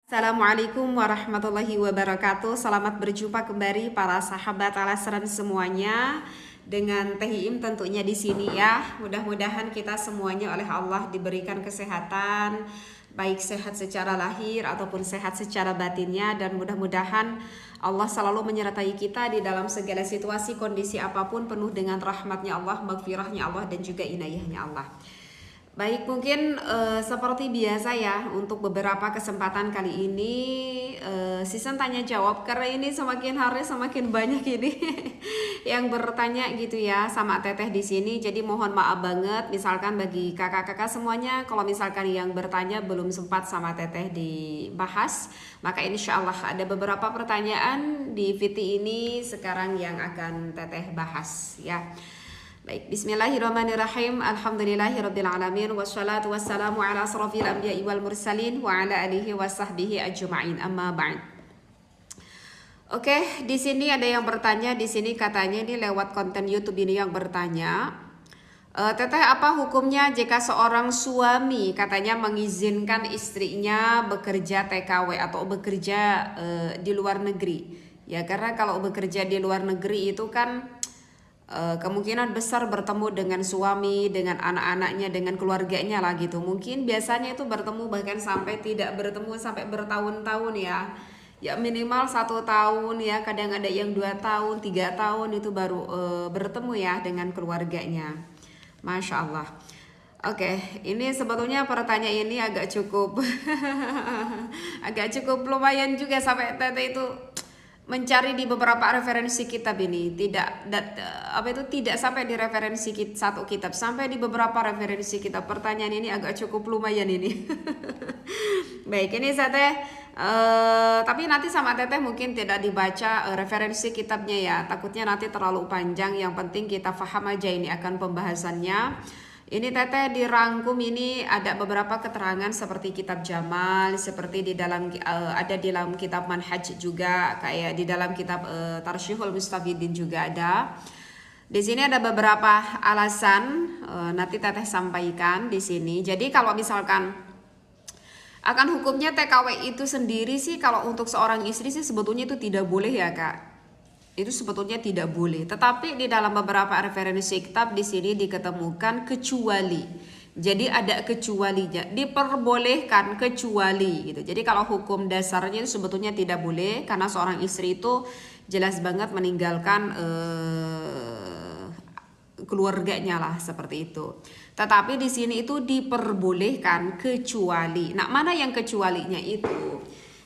Assalamualaikum warahmatullahi wabarakatuh. Selamat berjumpa kembali para sahabat Alasran semuanya. Dengan Teh Iim tentunya di sini ya. Mudah-mudahan kita semuanya oleh Allah diberikan kesehatan, baik sehat secara lahir ataupun sehat secara batinnya, dan mudah-mudahan Allah selalu menyertai kita di dalam segala situasi kondisi apapun, penuh dengan rahmatnya Allah, maghfirahnya Allah, dan juga inayahnya Allah. Baik, mungkin seperti biasa ya, untuk beberapa kesempatan kali ini season tanya jawab, karena ini semakin hari semakin banyak ini yang bertanya gitu ya sama Teteh di sini. Jadi mohon maaf banget misalkan bagi kakak-kakak semuanya, kalau misalkan yang bertanya belum sempat sama Teteh dibahas, maka insya Allah ada beberapa pertanyaan di VT ini sekarang yang akan Teteh bahas ya. Baik, bismillahirrahmanirrahim. Alhamdulillahirrabbilalamin. Wassalatu wassalamu ala asrafil anbiya'i wal mursalin wa ala alihi wa sahbihi ajma'in. Amma ba'd. Oke, di sini ada yang bertanya, di sini katanya ini lewat konten YouTube ini yang bertanya, Teteh, apa hukumnya jika seorang suami katanya mengizinkan istrinya bekerja TKW atau bekerja di luar negeri? Ya, karena kalau bekerja di luar negeri itu kan kemungkinan besar bertemu dengan suami, dengan anak-anaknya, dengan keluarganya lah gitu. Mungkin biasanya itu bertemu bahkan sampai tidak bertemu sampai bertahun-tahun ya. Ya minimal 1 tahun ya, kadang ada yang 2 tahun, 3 tahun itu baru bertemu ya dengan keluarganya. Masya Allah. Oke, ini sebetulnya pertanyaan ini agak cukup agak cukup lumayan juga sampai Tete itu mencari di beberapa referensi kitab ini, tidak sampai di referensi satu kitab, sampai di beberapa referensi kitab. Pertanyaan ini agak cukup lumayan ini. Baik, ini saya tapi nanti sama Teteh mungkin tidak dibaca referensi kitabnya ya, takutnya nanti terlalu panjang. Yang penting kita paham aja ini akan pembahasannya. Ini Teteh dirangkum, ini ada beberapa keterangan seperti kitab Jamal, seperti di dalam ada di dalam kitab Manhaj juga, kayak di dalam kitab Tarsyihul Mustafidin juga ada. Di sini ada beberapa alasan nanti Teteh sampaikan di sini. Jadi kalau misalkan akan hukumnya TKW itu sendiri sih, kalau untuk seorang istri sih sebetulnya itu tidak boleh ya Kak. Itu sebetulnya tidak boleh. Tetapi di dalam beberapa referensi kitab di sini diketemukan kecuali. Jadi ada kecualinya, diperbolehkan kecuali gitu. Jadi kalau hukum dasarnya itu sebetulnya tidak boleh, karena seorang istri itu jelas banget meninggalkan keluarganya lah seperti itu. Tetapi di sini itu diperbolehkan kecuali. Nah, mana yang kecualinya itu?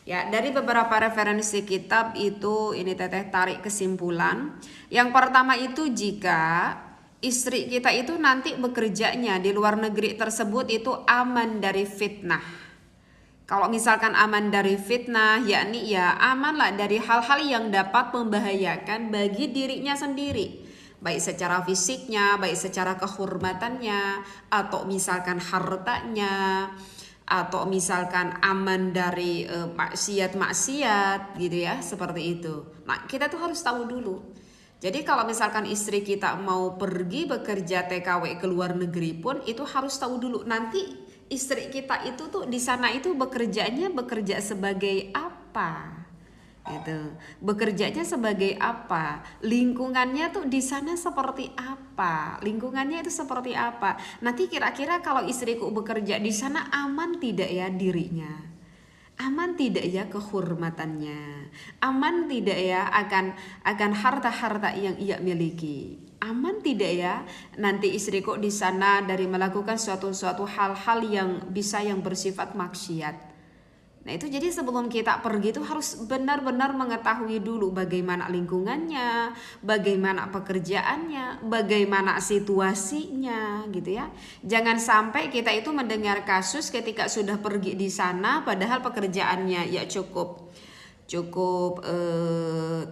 Ya, dari beberapa referensi kitab itu ini Teteh tarik kesimpulan. Yang pertama itu jika istri kita itu nanti bekerjanya di luar negeri tersebut itu aman dari fitnah. Kalau misalkan aman dari fitnah, yakni ya amanlah dari hal-hal yang dapat membahayakan bagi dirinya sendiri. Baik secara fisiknya, baik secara kehormatannya, atau misalkan hartanya, atau misalkan aman dari maksiat-maksiat gitu ya, seperti itu. Nah, kita tuh harus tahu dulu. Jadi kalau misalkan istri kita mau pergi bekerja TKW ke luar negeri pun itu harus tahu dulu nanti istri kita itu tuh di sana itu bekerja sebagai apa? Gitu. Bekerjanya sebagai apa? Lingkungannya tuh di sana seperti apa? Lingkungannya itu seperti apa? Nanti kira-kira kalau istriku bekerja di sana aman tidak ya dirinya? Aman tidak ya kehormatannya? Aman tidak ya akan harta-harta yang ia miliki? Aman tidak ya nanti istriku di sana dari melakukan suatu hal-hal yang bersifat maksiat? Nah itu jadi sebelum kita pergi itu harus benar-benar mengetahui dulu bagaimana lingkungannya, bagaimana pekerjaannya, bagaimana situasinya gitu ya. Jangan sampai kita itu mendengar kasus ketika sudah pergi di sana padahal pekerjaannya ya cukup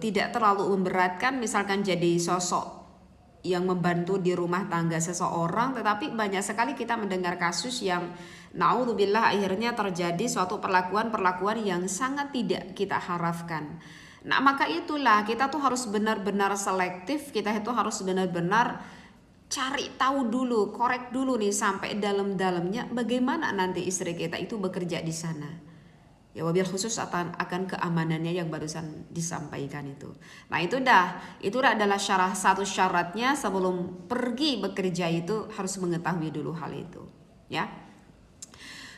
tidak terlalu memberatkan, misalkan jadi sosok yang membantu di rumah tangga seseorang, tetapi banyak sekali kita mendengar kasus yang naudzubillah akhirnya terjadi suatu perlakuan yang sangat tidak kita harapkan. Nah maka itulah kita tuh harus benar-benar selektif, kita itu harus benar-benar cari tahu dulu, korek dulu nih sampai dalam-dalamnya bagaimana nanti istri kita itu bekerja di sana. Ya wabil khusus akan keamanannya yang barusan disampaikan itu. Nah itu adalah satu syaratnya sebelum pergi bekerja itu harus mengetahui dulu hal itu, ya.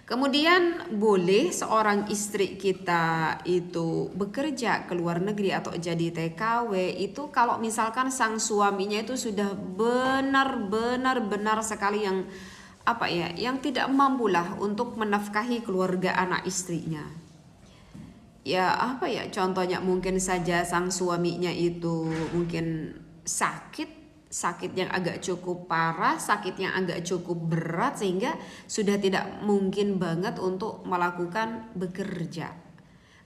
Kemudian boleh seorang istri kita itu bekerja ke luar negeri atau jadi TKW itu kalau misalkan sang suaminya itu sudah benar sekali yang yang tidak mampulah untuk menafkahi keluarga anak istrinya. Ya contohnya mungkin saja sang suaminya itu mungkin sakit yang agak cukup parah, sakit yang agak cukup berat sehingga sudah tidak mungkin banget untuk melakukan bekerja.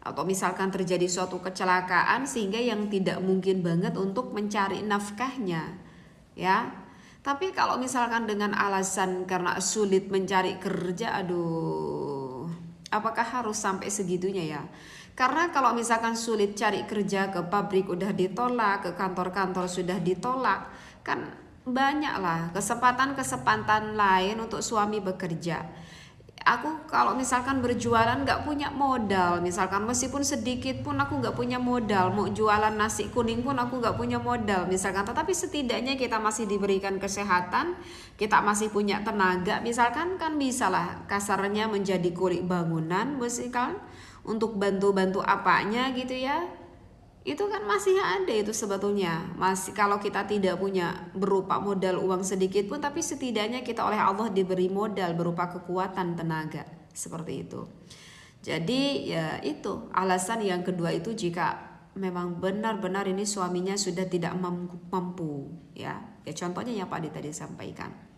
Atau misalkan terjadi suatu kecelakaan sehingga yang tidak mungkin banget untuk mencari nafkahnya, ya. Tapi kalau misalkan dengan alasan karena sulit mencari kerja, apakah harus sampai segitunya ya? Karena kalau misalkan sulit cari kerja, ke pabrik udah ditolak, ke kantor-kantor sudah ditolak, kan banyaklah kesempatan lain untuk suami bekerja. Aku kalau misalkan berjualan gak punya modal, misalkan meskipun sedikit pun aku gak punya modal, mau jualan nasi kuning pun aku gak punya modal misalkan, tetapi setidaknya kita masih diberikan kesehatan, kita masih punya tenaga, misalkan kan bisalah kasarnya menjadi kulik bangunan misalkan untuk bantu-bantu apanya gitu ya. Itu kan masih ada itu sebetulnya. Masih kalau kita tidak punya berupa modal uang sedikit pun, tapi setidaknya kita oleh Allah diberi modal berupa kekuatan tenaga seperti itu. Jadi ya itu alasan yang kedua itu jika memang benar-benar ini suaminya sudah tidak mampu ya. Ya contohnya yang Pak Adi tadi sampaikan.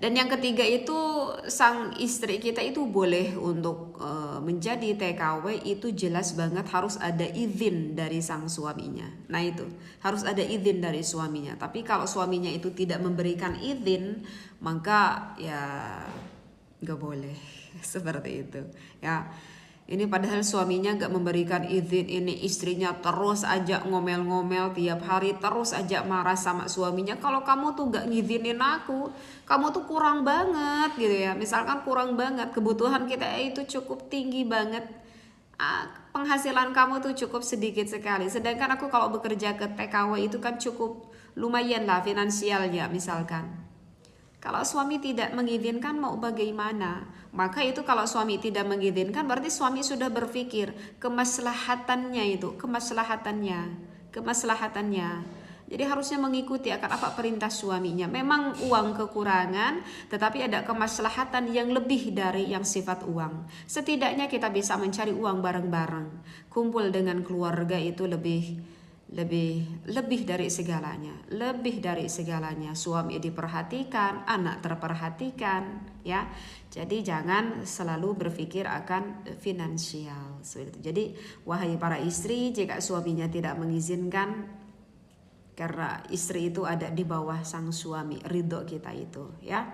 Dan yang ketiga itu sang istri kita itu boleh untuk menjadi TKW itu jelas banget harus ada izin dari sang suaminya. Nah itu harus ada izin dari suaminya. Tapi kalau suaminya itu tidak memberikan izin maka ya gak boleh seperti itu ya. Ini padahal suaminya gak memberikan izin, ini istrinya terus aja ngomel-ngomel tiap hari, terus aja marah sama suaminya. Kalau kamu tuh gak ngizinin aku, kamu tuh kurang banget gitu ya. Misalkan kurang banget, kebutuhan kita itu cukup tinggi banget, penghasilan kamu tuh cukup sedikit sekali. Sedangkan aku kalau bekerja ke TKW itu kan cukup lumayan lah finansialnya misalkan. Kalau suami tidak mengizinkan mau bagaimana? Maka itu kalau suami tidak mengizinkan berarti suami sudah berpikir kemaslahatannya. Jadi harusnya mengikuti akan apa perintah suaminya. Memang uang kekurangan, tetapi ada kemaslahatan yang lebih dari yang sifat uang. Setidaknya kita bisa mencari uang bareng-bareng. Kumpul dengan keluarga itu lebih dari segalanya. Suami diperhatikan, anak terperhatikan ya. Jadi jangan selalu berpikir akan finansial. Jadi wahai para istri, jika suaminya tidak mengizinkan, karena istri itu ada di bawah sang suami, ridho kita itu ya.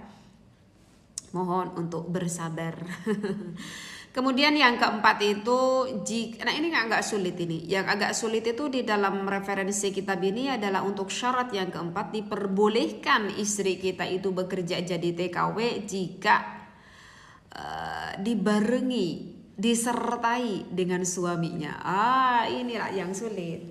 Mohon untuk bersabar. Kemudian yang keempat itu, nah ini agak sulit ini. Yang agak sulit itu di dalam referensi kitab ini adalah untuk syarat yang keempat, diperbolehkan istri kita itu bekerja jadi TKW jika disertai dengan suaminya. Inilah yang sulit.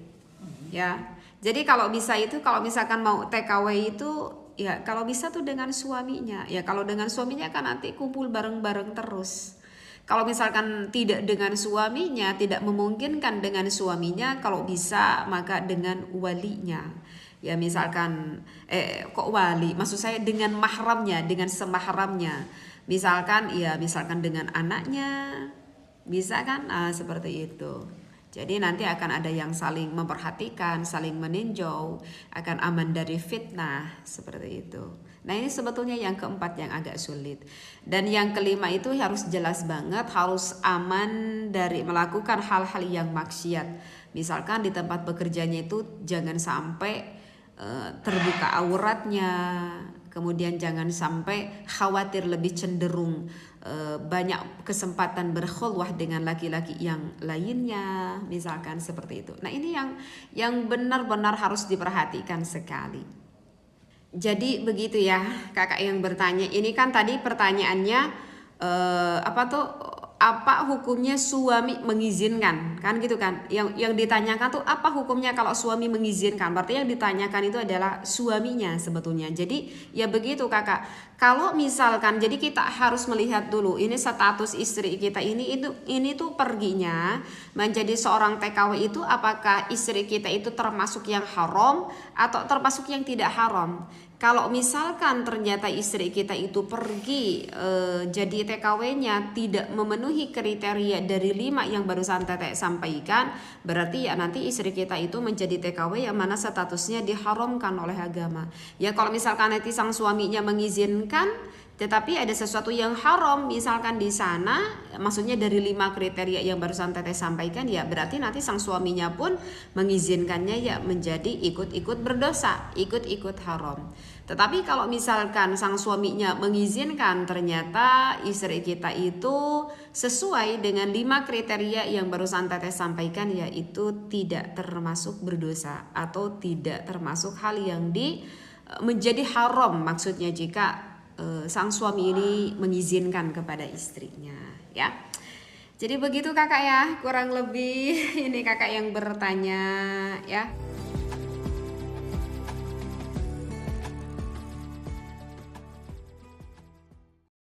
Ya. Jadi kalau bisa itu, kalau misalkan mau TKW itu ya kalau bisa tuh dengan suaminya. Ya kalau dengan suaminya kan nanti kumpul bareng-bareng terus. Kalau misalkan tidak dengan suaminya, tidak memungkinkan dengan suaminya, kalau bisa maka dengan walinya. Ya misalkan kok wali, maksud saya dengan mahramnya, dengan semahramnya. Misalkan dengan anaknya, bisa kan? Seperti itu. Jadi nanti akan ada yang saling memperhatikan, saling meninjau, akan aman dari fitnah, seperti itu. Nah ini sebetulnya yang keempat yang agak sulit. Dan yang kelima itu harus jelas banget, harus aman dari melakukan hal-hal yang maksiat. Misalkan di tempat bekerjanya itu jangan sampai terbuka auratnya, kemudian jangan sampai khawatir lebih cenderung banyak kesempatan berkhulwah dengan laki-laki yang lainnya, misalkan seperti itu. Nah ini yang benar-benar harus diperhatikan sekali. Jadi begitu ya kakak yang bertanya. Ini kan tadi pertanyaannya apa hukumnya suami mengizinkan, kan gitu kan? Yang ditanyakan tuh apa hukumnya kalau suami mengizinkan? Berarti yang ditanyakan itu adalah suaminya sebetulnya. Jadi ya begitu kakak. Kalau misalkan, jadi kita harus melihat dulu ini status istri kita ini tuh perginya menjadi seorang TKW itu, apakah istri kita itu termasuk yang haram atau termasuk yang tidak haram. Kalau misalkan ternyata istri kita itu pergi jadi TKW-nya tidak memenuhi kriteria dari 5 yang barusan Teteh sampaikan, berarti ya nanti istri kita itu menjadi TKW yang mana statusnya diharamkan oleh agama. Ya kalau misalkan nanti sang suaminya mengizinkan, tetapi ada sesuatu yang haram misalkan di sana, maksudnya dari 5 kriteria yang barusan Teteh sampaikan, ya berarti nanti sang suaminya pun mengizinkannya ya menjadi ikut-ikut berdosa, ikut-ikut haram. Tetapi kalau misalkan sang suaminya mengizinkan, ternyata istri kita itu sesuai dengan 5 kriteria yang barusan Teteh sampaikan, yaitu tidak termasuk berdosa atau tidak termasuk hal yang menjadi haram, maksudnya jika sang suami ini mengizinkan kepada istrinya, ya. Jadi begitu kakak ya, kurang lebih ini kakak yang bertanya ya.